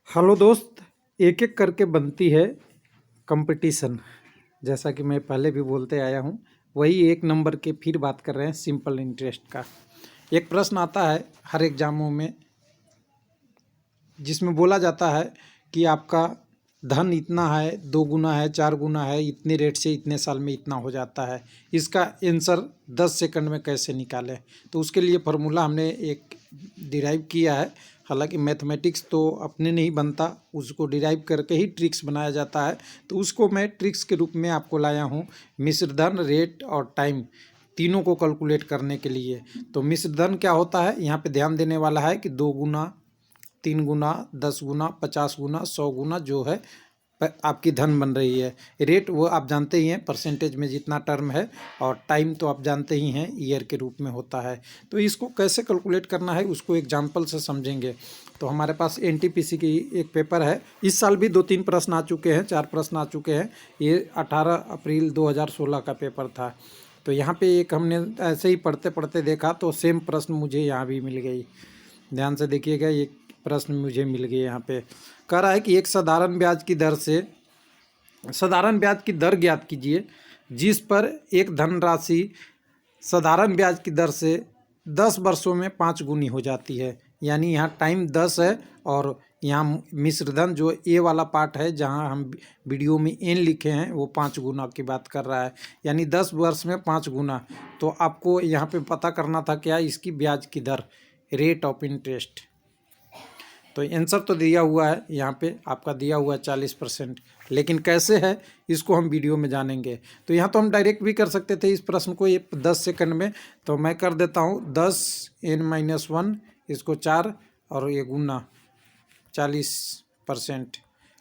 Hello दोस्त, एक एक करके बनती है कंपटीशन। जैसा कि मैं पहले भी बोलते आया हूँ, वही एक नंबर के फिर बात कर रहे हैं सिंपल इंटरेस्ट का। एक प्रश्न आता है हर एग्जामों में, जिसमें बोला जाता है कि आपका धन इतना है, 2 गुना है, 4 गुना है, इतने रेट से इतने साल में इतना हो जाता है। इसका आंसर 10 सेकंड में कैसे निकालें? तो उसके लिए फार्मूला हमने एक डिराइव किया है। हालांकि मैथमेटिक्स तो अपने नहीं बनता, उसको डिराइव करके ही ट्रिक्स बनाया जाता है। तो उसको मैं ट्रिक्स के रूप में आपको लाया हूँ, मिश्र धन, रेट और टाइम तीनों को कैलकुलेट करने के लिए। तो मिश्र धन क्या होता है, यहाँ पे ध्यान देने वाला है कि 2 गुना, 3 गुना, 10 गुना, 50 गुना, 100 गुना जो है आपकी धन बन रही है। रेट वो आप जानते ही हैं, परसेंटेज में जितना टर्म है, और टाइम तो आप जानते ही हैं ईयर के रूप में होता है। तो इसको कैसे कैलकुलेट करना है उसको एग्जांपल से समझेंगे। तो हमारे पास एनटीपीसी की एक पेपर है, इस साल भी 2-3 प्रश्न आ चुके हैं, 4 प्रश्न आ चुके हैं। ये 18 अप्रैल 2016 का पेपर था। तो यहाँ पे एक हमने ऐसे ही पढ़ते पढ़ते देखा तो सेम प्रश्न मुझे यहाँ भी मिल गई। ध्यान से देखिएगा, ये प्रश्न मुझे मिल गए। यहाँ पे कह रहा है कि एक साधारण ब्याज की दर से साधारण ब्याज की दर ज्ञात कीजिए जिस पर एक धनराशि साधारण ब्याज की दर से 10 वर्षों में 5 गुनी हो जाती है। यानी यहाँ टाइम 10 है, और यहाँ मिश्रधन जो ए वाला पार्ट है, जहाँ हम वीडियो में एन लिखे हैं, वो 5 गुना की बात कर रहा है। यानी 10 वर्ष में 5 गुना। तो आपको यहाँ पे पता करना था क्या, इसकी ब्याज की दर, रेट ऑफ इंटरेस्ट। तो आंसर तो दिया हुआ है, यहाँ पे आपका दिया हुआ है 40%। लेकिन कैसे है इसको हम वीडियो में जानेंगे। तो यहाँ तो हम डायरेक्ट भी कर सकते थे इस प्रश्न को, ये 10 सेकंड में। तो मैं कर देता हूँ 10n-1, इसको 4, और ये गुना 40%।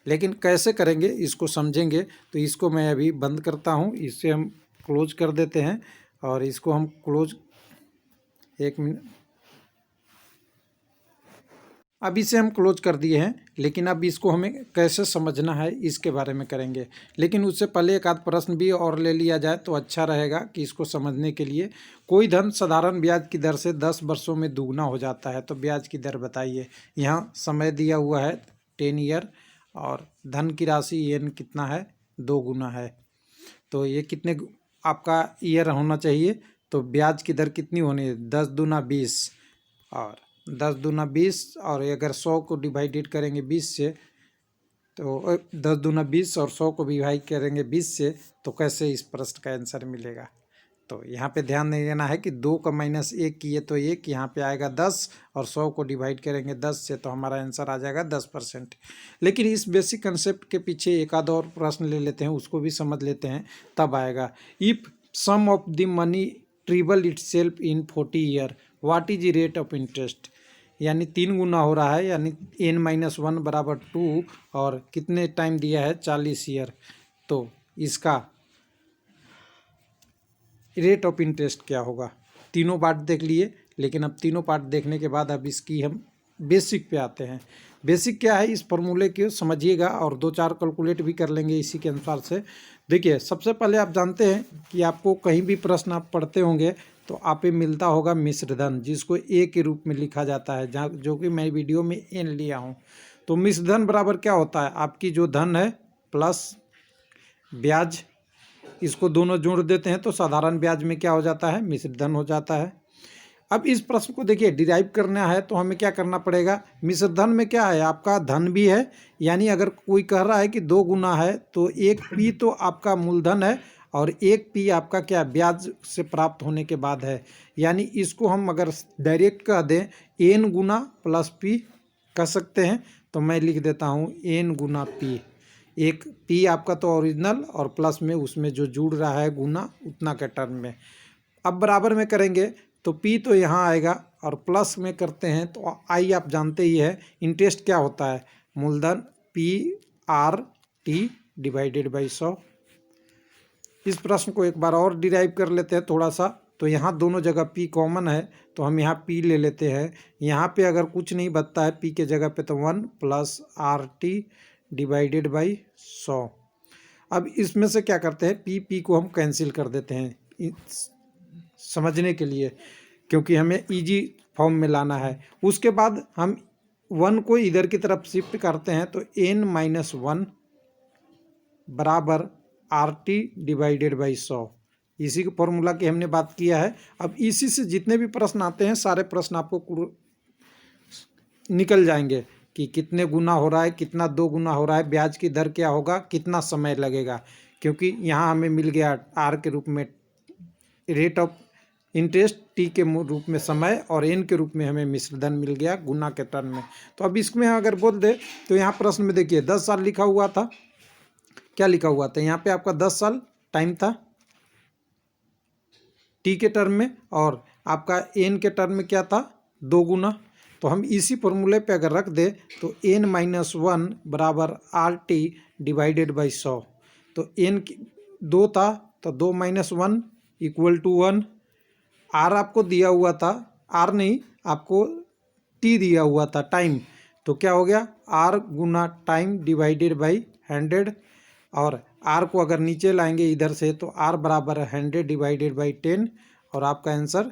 लेकिन कैसे करेंगे इसको समझेंगे। तो इसको मैं अभी बंद करता हूँ, इससे हम क्लोज कर देते हैं, और इसको हम क्लोज, 1 मिनट, अब इसे हम क्लोज कर दिए हैं। लेकिन अब इसको हमें कैसे समझना है इसके बारे में करेंगे। लेकिन उससे पहले एक आध प्रश्न भी और ले लिया जाए तो अच्छा रहेगा कि इसको समझने के लिए। कोई धन साधारण ब्याज की दर से 10 वर्षों में दुगना हो जाता है, तो ब्याज की दर बताइए। यहाँ समय दिया हुआ है 10 ईयर, और धन की राशि एन कितना है, 2 गुना है। तो ये कितने आपका ईयर होना चाहिए, तो ब्याज की दर कितनी होनी है, 10 दूना 20, और 10 दूना 20, और अगर 100 को डिवाइडेड करेंगे 20 से, तो 10 दूना 20 और 100 को डिवाइड करेंगे 20 से, तो कैसे इस प्रश्न का आंसर मिलेगा। तो यहाँ पे ध्यान नहीं देना है कि 2 का -1 किए तो 1, यहाँ पे आएगा 10, और 100 को डिवाइड करेंगे 10 से, तो हमारा आंसर आ जाएगा 10%। लेकिन इस बेसिक कंसेप्ट के पीछे एक आध और प्रश्न ले लेते हैं, उसको भी समझ लेते हैं, तब आएगा। If sum of the money triple itself in 40 year, what is the rate of interest. यानी 3 गुना हो रहा है, यानी n-1 बराबर 2, और कितने टाइम दिया है, 40 ईयर। तो इसका रेट ऑफ इंटरेस्ट क्या होगा। तीनों पार्ट देख लिए, लेकिन अब तीनों पार्ट देखने के बाद अब इसकी हम बेसिक पे आते हैं। बेसिक क्या है, इस फॉर्मूले को समझिएगा, और 2-4 कैलकुलेट भी कर लेंगे इसी के अनुसार से। देखिए, सबसे पहले आप जानते हैं कि आपको कहीं भी प्रश्न आप पढ़ते होंगे तो आप पे मिलता होगा मिश्र धन, जिसको ए के रूप में लिखा जाता है, जहाँ जो कि मैं वीडियो में एन लिया हूँ। तो मिश्र धन बराबर क्या होता है, आपकी जो धन है प्लस ब्याज, इसको दोनों जोड़ देते हैं तो साधारण ब्याज में क्या हो जाता है, मिश्र धन हो जाता है। अब इस प्रश्न को देखिए, डिराइव करना है तो हमें क्या करना पड़ेगा, मिश्र धन में क्या है, आपका धन भी है। यानी अगर कोई कह रहा है कि 2 गुना है, तो 1 पी तो आपका मूलधन है, और 1 पी आपका क्या, ब्याज से प्राप्त होने के बाद है। यानी इसको हम अगर डायरेक्ट कह दें, एन गुना प्लस पी कह सकते हैं। तो मैं लिख देता हूँ एन गुना पी। एक पी आपका तो ओरिजिनल, और प्लस में उसमें जो जुड़ रहा है गुना, उतना के टर्म में। अब बराबर में करेंगे तो पी तो यहाँ आएगा, और प्लस में करते हैं तो आई आप जानते ही है, इंटरेस्ट क्या होता है, मूलधन P R T divided by 100। इस प्रश्न को एक बार और डिराइव कर लेते हैं थोड़ा सा। तो यहाँ दोनों जगह पी कॉमन है, तो हम यहाँ पी ले लेते हैं। यहाँ पे अगर कुछ नहीं बचता है पी के जगह पे, तो 1 + RT डिवाइडेड बाई 100। अब इसमें से क्या करते हैं, पी को हम कैंसिल कर देते हैं समझने के लिए, क्योंकि हमें इजी फॉर्म में लाना है। उसके बाद हम 1 को इधर की तरफ शिफ्ट करते हैं तो n-1 बराबर RT डिवाइडेड बाई 100। इसी के फॉर्मूला की हमने बात किया है। अब इसी से जितने भी प्रश्न आते हैं सारे प्रश्न आपको निकल जाएंगे कि कितने गुना हो रहा है, कितना 2 गुना हो रहा है, ब्याज की दर क्या होगा, कितना समय लगेगा, क्योंकि यहाँ हमें मिल गया R के रूप में रेट ऑफ इंटरेस्ट, T के रूप में समय और N के रूप में हमें मिश्र धन मिल गया गुना के टर्म में। तो अब इसमें अगर बोल दे तो यहाँ प्रश्न में देखिए 10 साल लिखा हुआ था। क्या लिखा हुआ था यहाँ पे? आपका 10 साल टाइम था T के टर्म में, और आपका N के टर्म में क्या था? 2 गुना। तो हम इसी फॉर्मूले पे अगर रख दे तो n-1 बराबर RT डिवाइडेड बाई 100। तो n 2 था तो 2-1 इक्वल टू 1। R आपको दिया हुआ था, R नहीं, आपको T दिया हुआ था, टाइम। तो क्या हो गया? R Guna time divided by 100। और R को अगर नीचे लाएंगे इधर से तो R बराबर 100 डिवाइडेड बाई 10, और आपका आंसर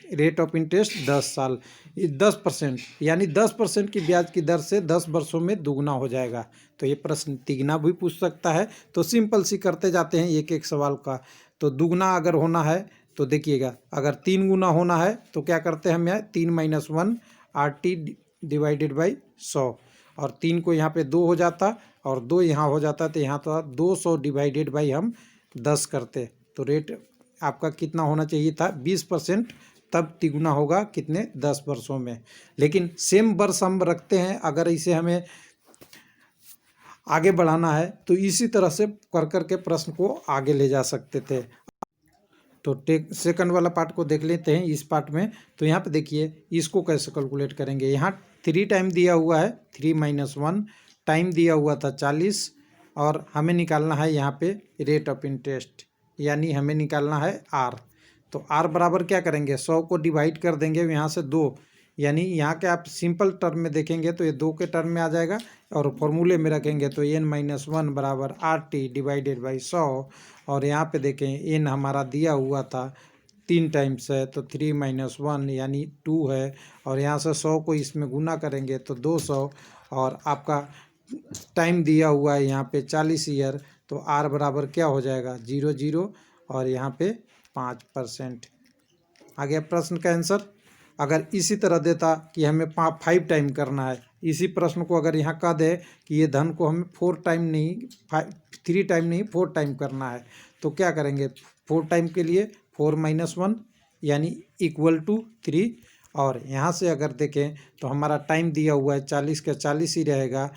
रेट ऑफ इंटरेस्ट 10 साल 10%, यानी 10% की ब्याज की दर से 10 वर्षों में दुगना हो जाएगा। तो ये प्रश्न तिगुना भी पूछ सकता है। तो सिंपल सी करते जाते हैं एक एक सवाल का। तो दुगना अगर होना है तो देखिएगा, अगर 3 गुना होना है तो क्या करते हैं हम? यहाँ 3-1 RT डिवाइडेड बाई 100, और 3 को यहाँ पे 2 हो जाता और 2 यहाँ हो जाता, तो यहाँ तो 200 डिवाइडेड बाई हम 10 करते। तो रेट आपका कितना होना चाहिए था? 20%, तब तिगुना होगा कितने? 10 वर्षों में। लेकिन सेम वर्ष हम रखते हैं, अगर इसे हमें आगे बढ़ाना है तो इसी तरह से कर कर के प्रश्न को आगे ले जा सकते थे। तो सेकंड वाला पार्ट को देख लेते हैं इस पार्ट में। तो यहाँ पे देखिए इसको कैसे कैलकुलेट करेंगे। यहाँ 3 टाइम दिया हुआ है, 3-1 टाइम दिया हुआ था 40, और हमें निकालना है यहाँ पे रेट ऑफ इंटरेस्ट, यानी हमें निकालना है R। तो R बराबर क्या करेंगे? 100 को डिवाइड कर देंगे यहाँ से 2, यानी यहाँ के आप सिंपल टर्म में देखेंगे तो ये 2 के टर्म में आ जाएगा, और फॉर्मूले में रखेंगे तो n-1 बराबर RT डिवाइडेड बाई 100। और यहाँ पे देखें n हमारा दिया हुआ था 3 टाइम्स है, तो 3-1 यानी 2 है, और यहाँ से 100 को इसमें गुना करेंगे तो 200, और आपका टाइम दिया हुआ है यहाँ पे 40 ईयर। तो R बराबर क्या हो जाएगा? 0 और यहाँ पे 5%। आ गया प्रश्न का आंसर। अगर इसी तरह देता कि हमें 5 टाइम करना है, इसी प्रश्न को अगर यहाँ कह दे कि ये धन को हमें 3 टाइम नहीं 4 टाइम करना है, तो क्या करेंगे? 4 टाइम के लिए 4-1 यानी इक्वल टू 3, और यहाँ से अगर देखें तो हमारा टाइम दिया हुआ है 40 का 40 ही रहेगा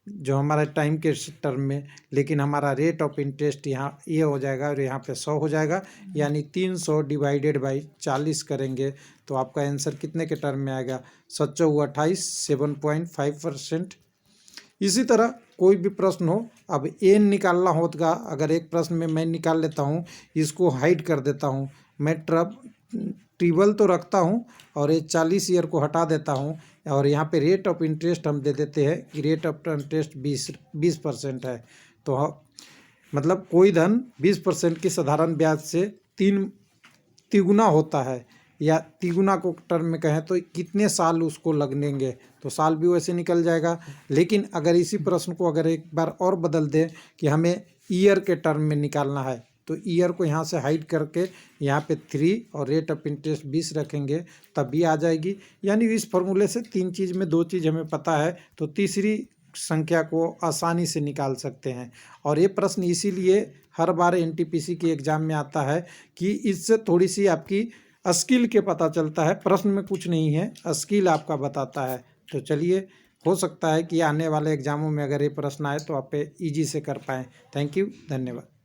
जो हमारा टाइम के टर्म में, लेकिन हमारा रेट ऑफ इंटरेस्ट यहाँ ये हो जाएगा और यहाँ पे 100 हो जाएगा, यानी 300 डिवाइडेड बाई 40 करेंगे तो आपका आंसर कितने के टर्म में आएगा? 7-28 7.5%। इसी तरह कोई भी प्रश्न हो, अब n निकालना होगा, अगर एक प्रश्न में मैं निकाल लेता हूँ, इसको हाइड कर देता हूँ, मैं ट्रिबल तो रखता हूँ और ये 40 ईयर को हटा देता हूँ, और यहाँ पे रेट ऑफ इंटरेस्ट हम दे देते हैं कि रेट ऑफ इंटरेस्ट 20% है। तो मतलब कोई धन 20% की साधारण ब्याज से तिगुना होता है, या तिगुना को टर्म में कहें तो कितने साल उसको लगेंगे, तो साल भी वैसे निकल जाएगा। लेकिन अगर इसी प्रश्न को अगर एक बार और बदल दें कि हमें ईयर के टर्म में निकालना है, तो ईयर को यहाँ से हाइड करके यहाँ पे 3 और रेट ऑफ इंटरेस्ट 20 रखेंगे तब भी आ जाएगी। यानी इस फॉर्मूले से 3 चीज़ में 2 चीज़ हमें पता है, तो तीसरी संख्या को आसानी से निकाल सकते हैं। और ये प्रश्न इसीलिए हर बार NTPC की एग्ज़ाम में आता है कि इससे थोड़ी सी आपकी स्किल के पता चलता है, प्रश्न में कुछ नहीं है, स्किल आपका बताता है। तो चलिए, हो सकता है कि आने वाले एग्ज़ामों में अगर ये प्रश्न आए तो आप ईजी से कर पाएँ। थैंक यू, धन्यवाद।